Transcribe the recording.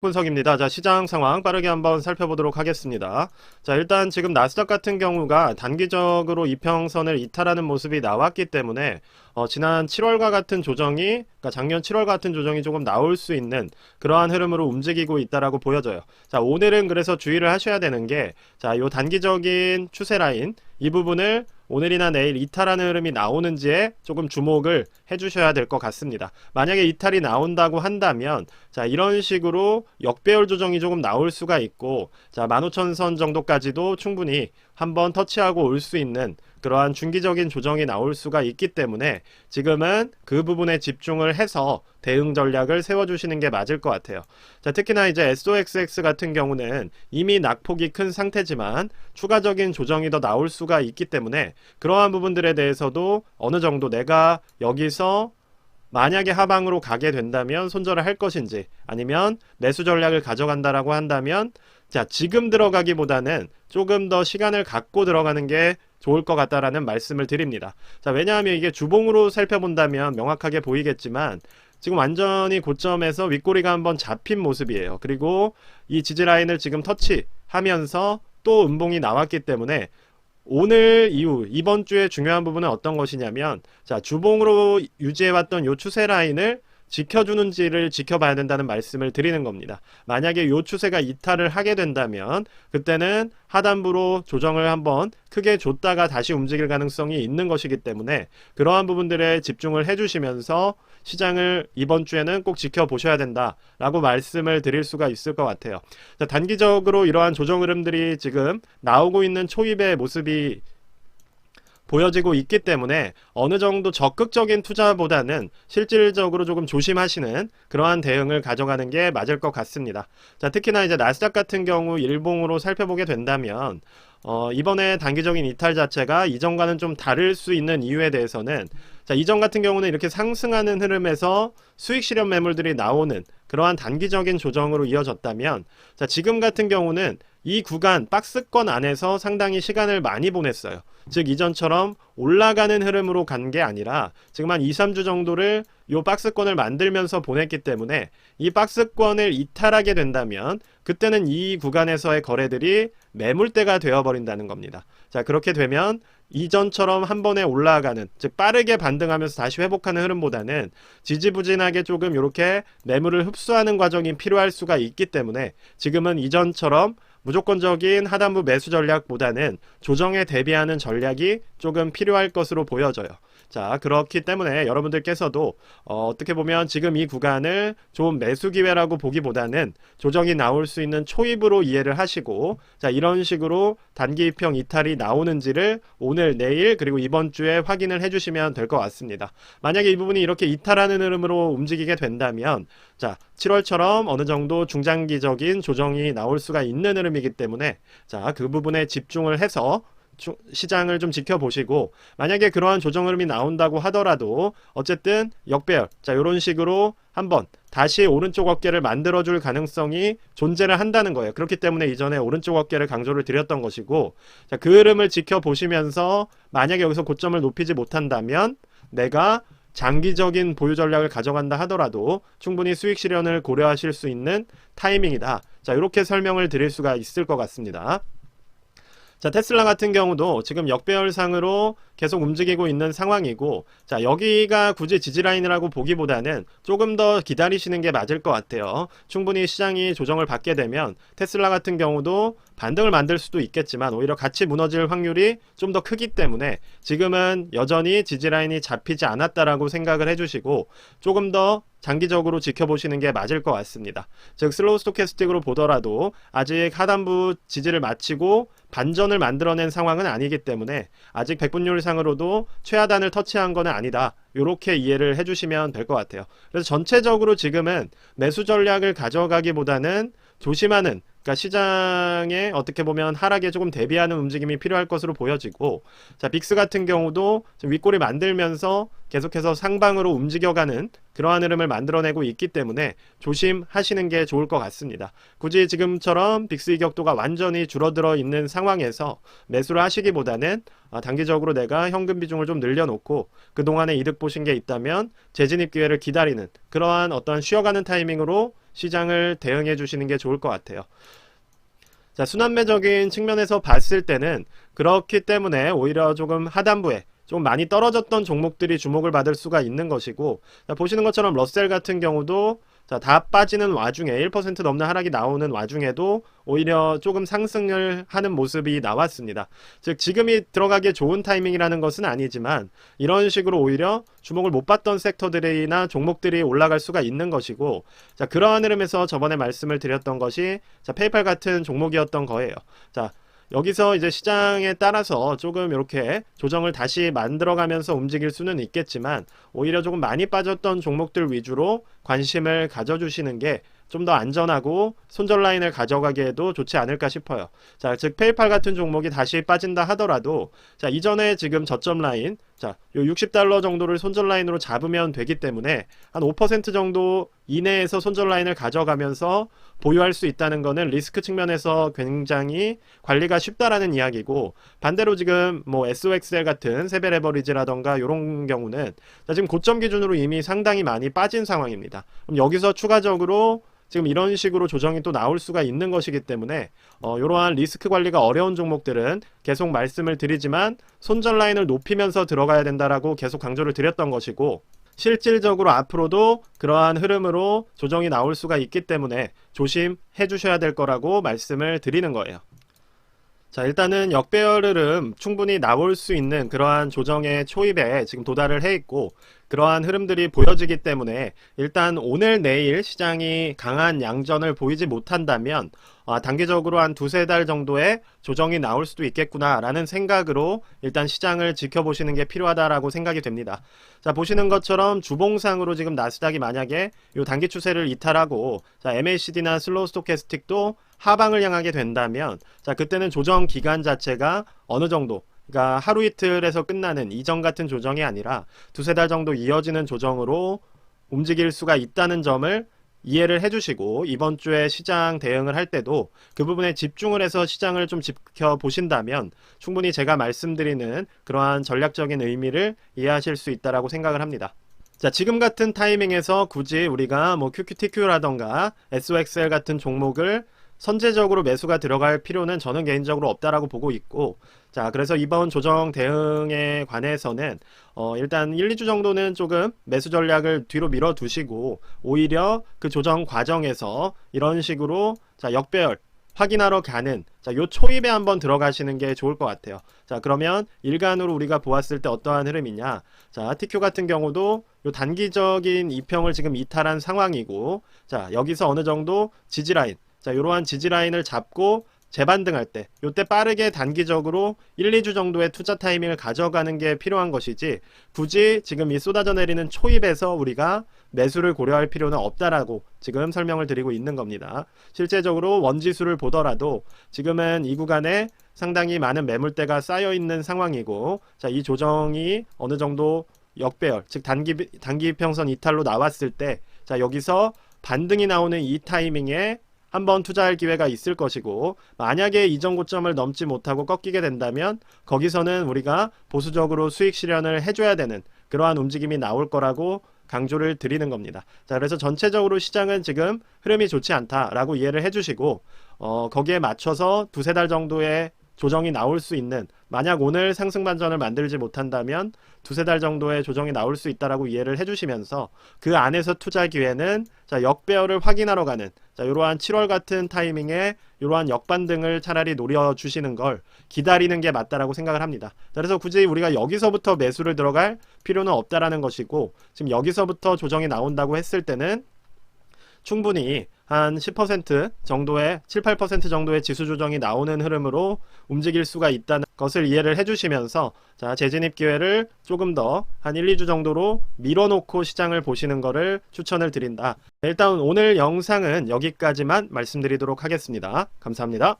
분석입니다. 자, 시장 상황 빠르게 한번 살펴보도록 하겠습니다. 자, 일단 지금 나스닥 같은 경우가 단기적으로 이평선을 이탈하는 모습이 나왔기 때문에 지난 7월과 같은 조정이, 그러니까 작년 7월 같은 조정이 조금 나올 수 있는 그러한 흐름으로 움직이고 있다라고 보여져요. 자, 오늘은 그래서 주의를 하셔야 되는 게, 자, 요 단기적인 추세 라인, 이 부분을 오늘이나 내일 이탈하는 흐름이 나오는지에 조금 주목을 해주셔야 될 것 같습니다. 만약에 이탈이 나온다고 한다면, 자, 이런 식으로 역배열 조정이 조금 나올 수가 있고, 자, 15,000선 정도까지도 충분히 한번 터치하고 올 수 있는 그러한 중기적인 조정이 나올 수가 있기 때문에 지금은 그 부분에 집중을 해서 대응 전략을 세워주시는 게 맞을 것 같아요. 자, 특히나 이제 SOXX 같은 경우는 이미 낙폭이 큰 상태지만 추가적인 조정이 더 나올 수가 있기 때문에 그러한 부분들에 대해서도 어느 정도 내가 여기서 만약에 하방으로 가게 된다면 손절을 할 것인지, 아니면 매수 전략을 가져간다라고 한다면, 자, 지금 들어가기보다는 조금 더 시간을 갖고 들어가는 게 좋을 것 같다라는 말씀을 드립니다. 자, 왜냐하면 이게 주봉으로 살펴본다면 명확하게 보이겠지만 지금 완전히 고점에서 윗꼬리가 한번 잡힌 모습이에요. 그리고 이 지지 라인을 지금 터치하면서 또 음봉이 나왔기 때문에 오늘 이후 이번 주에 중요한 부분은 어떤 것이냐면, 자, 주봉으로 유지해왔던 요 추세 라인을 지켜주는지를 지켜봐야 된다는 말씀을 드리는 겁니다. 만약에 요 추세가 이탈을 하게 된다면 그때는 하단부로 조정을 한번 크게 줬다가 다시 움직일 가능성이 있는 것이기 때문에 그러한 부분들에 집중을 해주시면서 시장을 이번 주에는 꼭 지켜보셔야 된다라고 말씀을 드릴 수가 있을 것 같아요. 자, 단기적으로 이러한 조정 흐름들이 지금 나오고 있는 초입의 모습이 보여지고 있기 때문에 어느 정도 적극적인 투자보다는 실질적으로 조금 조심하시는 그러한 대응을 가져가는 게 맞을 것 같습니다. 자, 특히나 이제 나스닥 같은 경우 일봉으로 살펴보게 된다면 이번에 단기적인 이탈 자체가 이전과는 좀 다를 수 있는 이유에 대해서는, 자, 이전 같은 경우는 이렇게 상승하는 흐름에서 수익 실현 매물들이 나오는 그러한 단기적인 조정으로 이어졌다면, 자, 지금 같은 경우는 이 구간 박스권 안에서 상당히 시간을 많이 보냈어요. 즉 이전처럼 올라가는 흐름으로 간 게 아니라 지금 한 2, 3주 정도를 이 박스권을 만들면서 보냈기 때문에 이 박스권을 이탈하게 된다면 그때는 이 구간에서의 거래들이 매물대가 되어버린다는 겁니다. 자, 그렇게 되면 이전처럼 한 번에 올라가는, 즉 빠르게 반등하면서 다시 회복하는 흐름보다는 지지부진하게 조금 이렇게 매물을 흡수하는 과정이 필요할 수가 있기 때문에 지금은 이전처럼 무조건적인 하단부 매수 전략보다는 조정에 대비하는 전략이 조금 필요할 것으로 보여져요. 자, 그렇기 때문에 여러분들께서도 어떻게 보면 지금 이 구간을 좋은 매수 기회라고 보기보다는 조정이 나올 수 있는 초입으로 이해를 하시고, 자, 이런 식으로 단기 이평 이탈이 나오는지를 오늘, 내일, 그리고 이번 주에 확인을 해주시면 될 것 같습니다. 만약에 이 부분이 이렇게 이탈하는 흐름으로 움직이게 된다면, 자, 7월처럼 어느 정도 중장기적인 조정이 나올 수가 있는 흐름이기 때문에, 자, 그 부분에 집중을 해서 시장을 좀 지켜보시고, 만약에 그러한 조정 흐름이 나온다고 하더라도 어쨌든 역배열, 자, 이런 식으로 한번 다시 오른쪽 어깨를 만들어줄 가능성이 존재를 한다는 거예요. 그렇기 때문에 이전에 오른쪽 어깨를 강조를 드렸던 것이고, 자, 그 흐름을 지켜보시면서 만약에 여기서 고점을 높이지 못한다면 내가 장기적인 보유 전략을 가져간다 하더라도 충분히 수익 실현을 고려하실 수 있는 타이밍이다. 자, 이렇게 설명을 드릴 수가 있을 것 같습니다. 자, 테슬라 같은 경우도 지금 역배열상으로 계속 움직이고 있는 상황이고, 자, 여기가 굳이 지지라인이라고 보기보다는 조금 더 기다리시는 게 맞을 것 같아요. 충분히 시장이 조정을 받게 되면 테슬라 같은 경우도 반등을 만들 수도 있겠지만 오히려 같이 무너질 확률이 좀 더 크기 때문에 지금은 여전히 지지라인이 잡히지 않았다라고 생각을 해주시고 조금 더 장기적으로 지켜보시는 게 맞을 것 같습니다. 즉 슬로우 스토캐스틱으로 보더라도 아직 하단부 지지를 마치고 반전을 만들어낸 상황은 아니기 때문에 아직 백분율상으로도 최하단을 터치한 건 아니다. 이렇게 이해를 해주시면 될 것 같아요. 그래서 전체적으로 지금은 매수 전략을 가져가기보다는 조심하는, 그러니까 시장에 어떻게 보면 하락에 조금 대비하는 움직임이 필요할 것으로 보여지고, 자, 빅스 같은 경우도 지금 윗꼬리 만들면서 계속해서 상방으로 움직여가는 그러한 흐름을 만들어내고 있기 때문에 조심하시는 게 좋을 것 같습니다. 굳이 지금처럼 빅스 이격도가 완전히 줄어들어 있는 상황에서 매수를 하시기보다는 단기적으로 내가 현금 비중을 좀 늘려놓고 그동안에 이득 보신 게 있다면 재진입 기회를 기다리는 그러한 어떤 쉬어가는 타이밍으로 시장을 대응해 주시는 게 좋을 것 같아요. 자, 순환매적인 측면에서 봤을 때는 그렇기 때문에 오히려 조금 하단부에 좀 많이 떨어졌던 종목들이 주목을 받을 수가 있는 것이고, 자, 보시는 것처럼 러셀 같은 경우도 자, 다 빠지는 와중에 1% 넘는 하락이 나오는 와중에도 오히려 조금 상승을 하는 모습이 나왔습니다. 즉 지금이 들어가기에 좋은 타이밍이라는 것은 아니지만 이런 식으로 오히려 주목을 못 받던 섹터들이나 종목들이 올라갈 수가 있는 것이고, 자, 그러한 흐름에서 저번에 말씀을 드렸던 것이 자, 페이팔 같은 종목이었던 거예요. 자, 여기서 이제 시장에 따라서 조금 이렇게 조정을 다시 만들어가면서 움직일 수는 있겠지만 오히려 조금 많이 빠졌던 종목들 위주로 관심을 가져주시는 게 좀 더 안전하고 손절 라인을 가져가기에도 좋지 않을까 싶어요. 자, 즉 페이팔 같은 종목이 다시 빠진다 하더라도 자, 이전에 지금 저점 라인 자, 요 60달러 정도를 손절 라인으로 잡으면 되기 때문에 한 5% 정도 이내에서 손절 라인을 가져가면서 보유할 수 있다는 거는 리스크 측면에서 굉장히 관리가 쉽다라는 이야기고, 반대로 지금 뭐 SOXL 같은 세배 레버리지라던가 이런 경우는 자, 지금 고점 기준으로 이미 상당히 많이 빠진 상황입니다. 그럼 여기서 추가적으로 지금 이런 식으로 조정이 또 나올 수가 있는 것이기 때문에 이러한 리스크 관리가 어려운 종목들은 계속 말씀을 드리지만 손절 라인을 높이면서 들어가야 된다라고 계속 강조를 드렸던 것이고, 실질적으로 앞으로도 그러한 흐름으로 조정이 나올 수가 있기 때문에 조심해 주셔야 될 거라고 말씀을 드리는 거예요. 자, 일단은 역배열 흐름 충분히 나올 수 있는 그러한 조정의 초입에 지금 도달을 해 있고, 그러한 흐름들이 보여지기 때문에 일단 오늘 내일 시장이 강한 양전을 보이지 못한다면 단기적으로 한 두세 달 정도의 조정이 나올 수도 있겠구나 라는 생각으로 일단 시장을 지켜보시는 게 필요하다라고 생각이 됩니다. 자, 보시는 것처럼 주봉상으로 지금 나스닥이 만약에 이 단기 추세를 이탈하고 자, MACD나 슬로우 스토캐스틱도 하방을 향하게 된다면 자, 그때는 조정 기간 자체가 어느 정도, 그러니까 하루 이틀에서 끝나는 이전 같은 조정이 아니라 두세 달 정도 이어지는 조정으로 움직일 수가 있다는 점을 이해를 해주시고, 이번 주에 시장 대응을 할 때도 그 부분에 집중을 해서 시장을 좀 지켜보신다면 충분히 제가 말씀드리는 그러한 전략적인 의미를 이해하실 수 있다라고 생각을 합니다. 자, 지금 같은 타이밍에서 굳이 우리가 뭐 QQTQ라던가 SOXL 같은 종목을 선제적으로 매수가 들어갈 필요는 저는 개인적으로 없다라고 보고 있고, 자, 그래서 이번 조정 대응에 관해서는 일단 1, 2주 정도는 조금 매수 전략을 뒤로 밀어 두시고 오히려 그 조정 과정에서 이런 식으로 자, 역배열 확인하러 가는 자, 요 초입에 한번 들어가시는 게 좋을 것 같아요. 자, 그러면 일간으로 우리가 보았을 때 어떠한 흐름이냐? 자, TQ 같은 경우도 요 단기적인 이평을 지금 이탈한 상황이고, 자, 여기서 어느 정도 지지라인, 자, 이러한 지지라인을 잡고 재반등할 때 요때 빠르게 단기적으로 1, 2주 정도의 투자 타이밍을 가져가는 게 필요한 것이지, 굳이 지금 이 쏟아져 내리는 초입에서 우리가 매수를 고려할 필요는 없다라고 지금 설명을 드리고 있는 겁니다. 실제적으로 원지수를 보더라도 지금은 이 구간에 상당히 많은 매물대가 쌓여 있는 상황이고, 자, 이 조정이 어느 정도 역배열, 즉 단기 이평선 이탈로 나왔을 때 자, 여기서 반등이 나오는 이 타이밍에 한번 투자할 기회가 있을 것이고, 만약에 이전 고점을 넘지 못하고 꺾이게 된다면 거기서는 우리가 보수적으로 수익 실현을 해줘야 되는 그러한 움직임이 나올 거라고 강조를 드리는 겁니다. 자, 그래서 전체적으로 시장은 지금 흐름이 좋지 않다라고 이해를 해주시고 거기에 맞춰서 두세 달 정도의 조정이 나올 수 있는, 만약 오늘 상승 반전을 만들지 못한다면 두세 달 정도의 조정이 나올 수 있다라고 이해를 해주시면서 그 안에서 투자 기회는 자, 역배열을 확인하러 가는 자, 이러한 7월 같은 타이밍에 이러한 역반등을 차라리 노려주시는 걸 기다리는 게 맞다라고 생각을 합니다. 자, 그래서 굳이 우리가 여기서부터 매수를 들어갈 필요는 없다라는 것이고, 지금 여기서부터 조정이 나온다고 했을 때는 충분히 한 10% 정도의 7, 8% 정도의 지수 조정이 나오는 흐름으로 움직일 수가 있다는 것을 이해를 해주시면서 자, 재진입 기회를 조금 더 한 1, 2주 정도로 밀어놓고 시장을 보시는 것을 추천을 드린다. 일단 오늘 영상은 여기까지만 말씀드리도록 하겠습니다. 감사합니다.